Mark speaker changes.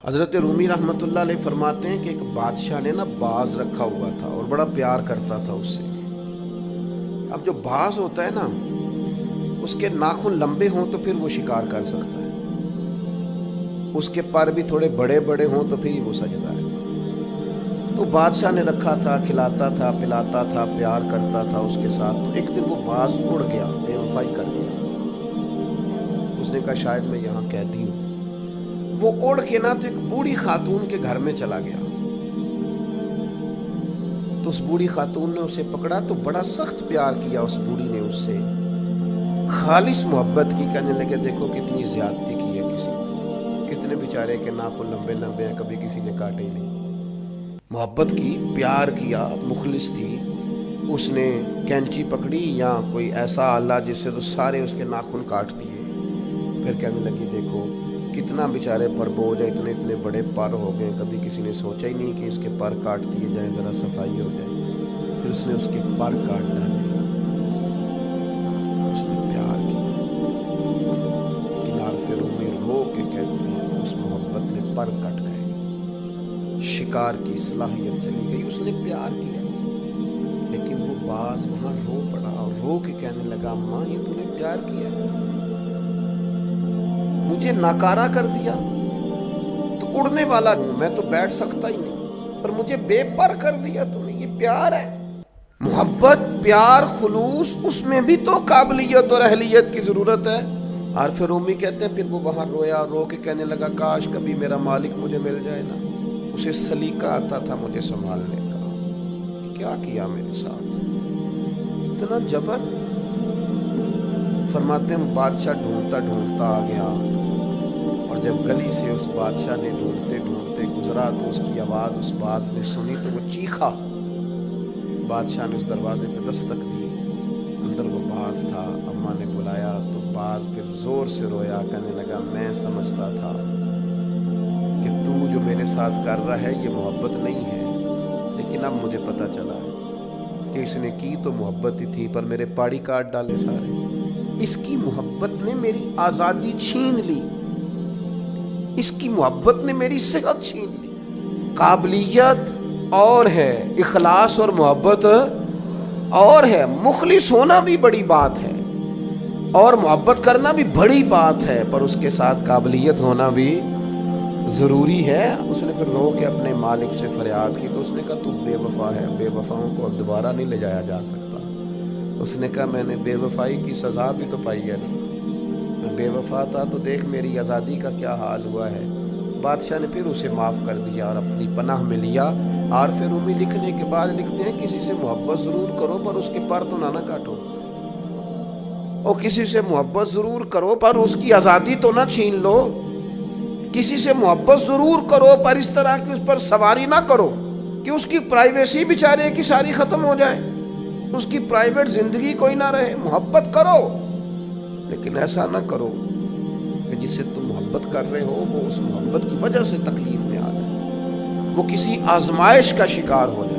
Speaker 1: حضرت رومی رحمۃ اللہ علیہ فرماتے ہیں کہ ایک بادشاہ نے نا باز رکھا ہوا تھا اور بڑا پیار کرتا تھا اس سے۔ اب جو باز ہوتا ہے نا، اس کے ناخن لمبے ہوں تو پھر وہ شکار کر سکتا ہے، اس کے پر بھی تھوڑے بڑے بڑے ہوں تو پھر ہی وہ سجدہ ہے۔ تو بادشاہ نے رکھا تھا، کھلاتا تھا، پلاتا تھا، پیار کرتا تھا اس کے ساتھ۔ تو ایک دن وہ باز اڑ گیا، بے وفائی کر گیا۔ اس نے کہا شاید میں یہاں قیدی ہوں۔ وہ اڑ کے نا تو ایک بوڑھی خاتون کے گھر میں چلا گیا۔ تو اس بوڑھی خاتون نے اسے پکڑا تو بڑا سخت پیار کیا اس بوڑھی نے اس سے، خالص محبت کی۔ کہنے لگے دیکھو کتنی زیادتی کی ہے کسی نے، کتنے بیچارے کے ناخن لمبے لمبے ہیں، کبھی کسی نے کاٹے ہی نہیں۔ محبت کی، پیار کیا، مخلص تھی۔ اس نے کینچی پکڑی یا کوئی ایسا آلہ جس سے تو سارے اس کے ناخن کاٹ دیے۔ پھر کہنے لگی دیکھو کتنا بیچارے پر بوجھ ہے، اتنے اتنے بڑے پر ہو گئے، کبھی کسی نے سوچا ہی نہیں کہ اس کے پر کاٹ دیے جائیں، ذرا صفائی ہو جائے۔ پھر اس نے اس کے پر کاٹ ڈالے، اس نے پیار کیا۔ کنار رومی رو کے کہتی ہے اس محبت میں پر کٹ گئے، شکار کی صلاحیت چلی گئی۔ اس نے پیار کیا، لیکن وہ باز وہاں رو پڑا اور رو کے کہنے لگا ماں یہ تو نے پیار کیا، مجھے ناکارہ کر دیا، تو اڑنے والا ہوں میں، تو بیٹھ سکتا ہی نہیں، پر مجھے بے پر کر دیا تم نے۔ یہ پیار ہے، محبت، پیار، خلوص، اس میں بھی تو قابلیت اور اہلیت کی ضرورت ہے۔ عارف رومی کہتے ہیں پھر وہ وہاں رویا، رو کے کہنے لگا کاش کبھی میرا مالک مجھے مل جائے نا، اسے سلیقہ آتا تھا مجھے سنبھالنے کا، کیا کیا میرے ساتھ، اتنا جبر۔ فرماتے ہیں بادشاہ ڈھونڈتا ڈھونڈتا آ گیا، اور جب گلی سے اس بادشاہ نے ڈھونڈتے ڈھونڈتے گزرا تو اس کی آواز اس باز نے سنی تو وہ چیخا۔ بادشاہ نے اس دروازے پہ دستک دی، اندر وہ باز تھا۔ اماں نے بلایا تو باز پھر زور سے رویا، کہنے لگا میں سمجھتا تھا کہ تو جو میرے ساتھ کر رہا ہے یہ محبت نہیں ہے، لیکن اب مجھے پتہ چلا کہ اس نے کی تو محبت ہی تھی، پر میرے پاڑی کاٹ ڈالے سارے۔ اس کی محبت نے میری آزادی چھین لی، اس کی محبت نے میری صحت چھین لی۔ قابلیت اور ہے، اخلاص اور محبت اور ہے، مخلص ہونا بھی بڑی بات ہے اور محبت کرنا بھی بڑی بات ہے، پر اس کے ساتھ قابلیت ہونا بھی ضروری ہے۔ اس نے پھر رو کے اپنے مالک سے فریاد کی تو اس نے کہا تو بے وفا ہے، بے وفاؤں کو اب دوبارہ نہیں لے جایا جا سکتا۔ اس نے کہا میں نے بے وفائی کی سزا بھی تو پائی ہے نا، میں بے وفا تھا تو دیکھ میری آزادی کا کیا حال ہوا ہے۔ بادشاہ نے پھر اسے معاف کر دیا اور اپنی پناہ میں لیا۔ عارف رومی لکھنے کے بعد لکھتے ہیں کسی سے محبت ضرور کرو پر اس کے پر تو نہ کاٹو، اور کسی سے محبت ضرور کرو پر اس کی آزادی تو نہ چھین لو۔ کسی سے محبت ضرور کرو پر اس طرح کی اس پر سواری نہ کرو کہ اس کی پرائیویسی بیچارے کی ساری ختم ہو جائے، اس کی پرائیویٹ زندگی کوئی نہ رہے۔ محبت کرو لیکن ایسا نہ کرو کہ جس سے تم محبت کر رہے ہو وہ اس محبت کی وجہ سے تکلیف میں آ جائے، وہ کسی آزمائش کا شکار ہو جائے۔